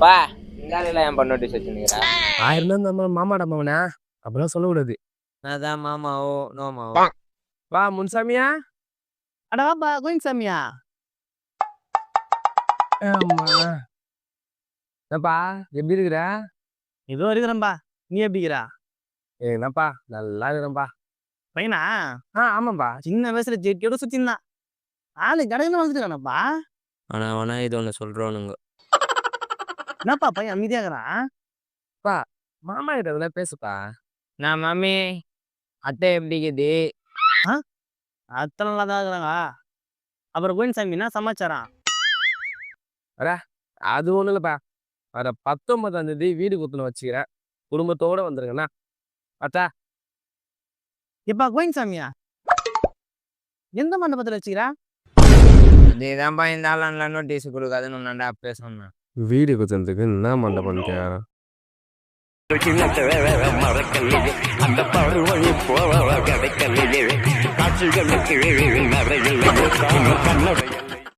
பா இந்த ஆளுல என் பண்ண நோட்டீஸ் வச்சுருக்கிறா. ஆயிரம் தான் நம்ம மாமாடா மாமனா, அப்படிலாம் சொல்லக்கூடாது. அதான் மாமாவோ நோமாவோ. வா முன்சாமியா. அட வாப்பா கோயிங் சாமியா. ஆமா. என்னப்பா எப்படி இருக்கிற? ஏதோ இருக்கிறேன்பா. நீ எப்படிக்கிறா? என்னப்பா நல்லா இருக்கிறேன்ப்பா. பையனா ஆமாப்பா. சின்ன வயசுல ஜெட்டியோட சுத்திருந்தான். ஆளு கடையில வந்துருக்கானப்பா. ஆனா இது ஒன்று சொல்கிறோனுங்க. என்னப்பா பையன் அமைதியாகிறான்? மாமா கிட்ட இதெல்லாம் பேசுப்பா. நான் மாமி அத்தை எப்படி இருக்குது? அத்தனை நல்லா தான் இருக்கிறாங்க. அப்புறம் கோயிங் சாமி என்ன சமாச்சாரம்? அது ஒண்ணும் இல்லப்பா. வர 19ஆம் தேதி வீடு குத்துன வச்சுக்கிறேன். குடும்பத்தோட வந்துருங்கண்ணா. அத்தா எப்பா கோயிங் சாமியா எந்த மண்டபத்துல வச்சுக்கிறா? இதேதான்ப்பா இந்த ஆளுல நோட்டீஸ் கொடுக்காதுன்னு நல்லா பேசணும். வீடு குத்துறதுக்கு என்ன மண்டபம் கேட்குறேன். மறக்கலையே அந்த பருவழி போவ கிடைக்கலையே காட்சிகளுக்கு நிறைய கண்ணடைய